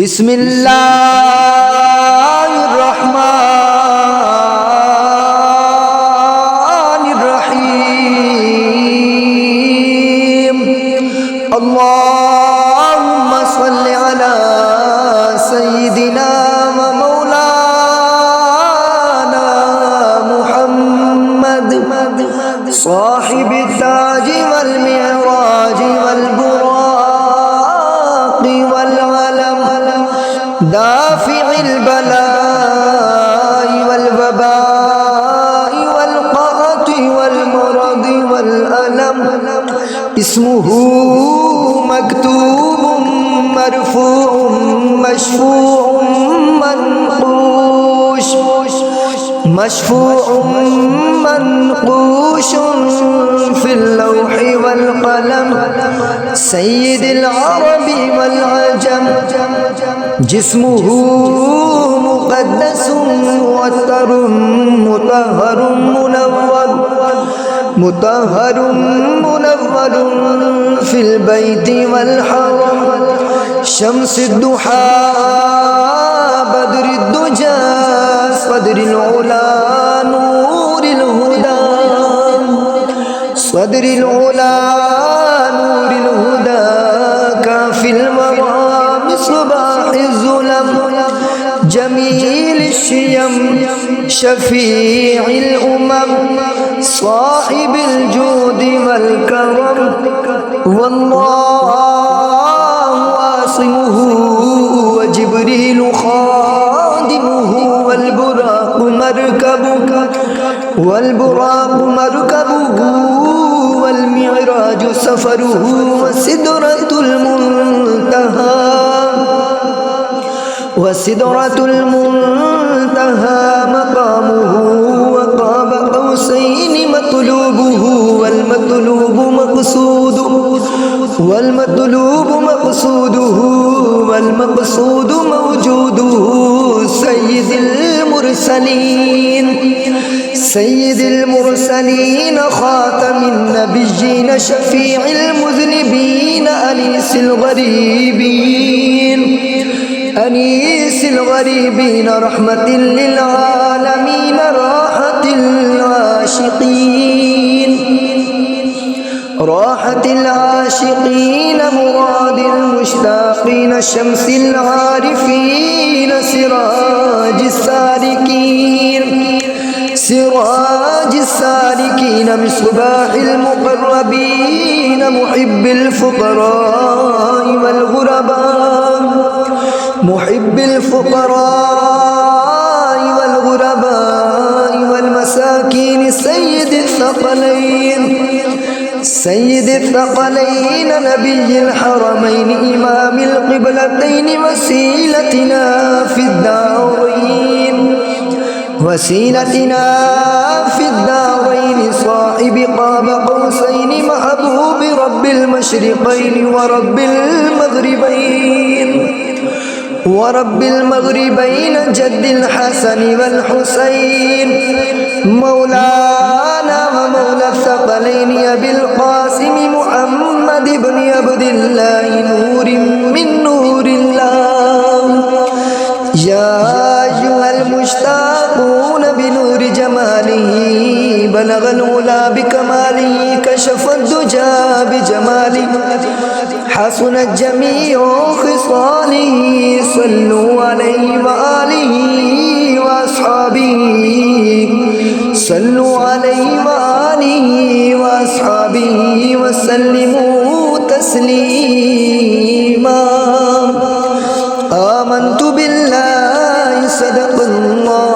बिस्मिल्लाहिर्रहमानिर्रहीम। अल्लाहुम्मा सल्लि अला सय्यिदिना व मौलाना मुहम्मद साहिबि ताज वल मिअराज वल बुराक़ वल अलम दाफ़िइल बलाइ वल वबाइ वल क़हति वल मरदि वल अलम इस्मुहु मक्तूबुम मरफ़ूउम मशफ़ूउम मनक़ूश फ़िल लौहि वल क़लम सय्यिदिल अरबि वल अजम जिस्मुहु मुक़द्दसुम मुअत्तरुम मुतहहरुम मुनव्वरुम फ़िल बैति वल हरम शम्सिद्दुहा बद्रिद्दुजा सदरिल उला नूरिल हुदा सदरिल उला नूरिल हुदा काफ़िल मक़ाम सुबाहिज़ ज़ुलम जमील शियम शफ़ीइल उमम साहिबिल जूदि वल करम वल्लाहु आसिमुहु व जिब्रीलु खादिमुहु वल बुराक़ु मरकबुहु वल मिअराजु सफ़रुहु व सिदरतुल मुंतहा मक़ामुहु व क़ाब क़ौसैनि मतलूबुहु वल मतलूबु मक़सूदुहु वल मक़सूदु मौजूदुहु सय्यिदिल मुरसलीन ख़ातमिन नबिय्यीन शफ़ीइल मुज़निबीन अनीसिल ग़रीबीन रहमतिल लिल आलमीन राहतिल आशिक़ीन मुरादिल मुश्ताक़ीन शम्सिल आरिफ़ीन सिराजिस सालिकीन मिस्बाहिल मुक़र्रबीन मुहिब्बिल फ़ुक़राइ वल ग़ुरबाइ वल मसाकीन सय्यिदिल थक़लैन नबिय्यिल हरमैन इमामिल क़िबलतैन वसीलतिना फ़िद्दारैन साहिबि क़ाब क़ौसैन महबूबि रब्बिल मशरिक़ैन ورب المغربين جد الحسن والحسين مولانا ومولى الثقلين أبي القاسم محمد بن عبد الله نور من نور الله يا أيها المشتاقون بنور جماله بلغ العلا بكماله كشف الدجى بجماله حسنت جميع خصاله صلوا عليه وآله وأصحابه وسلموا تسليما آمنت بالله صدق الله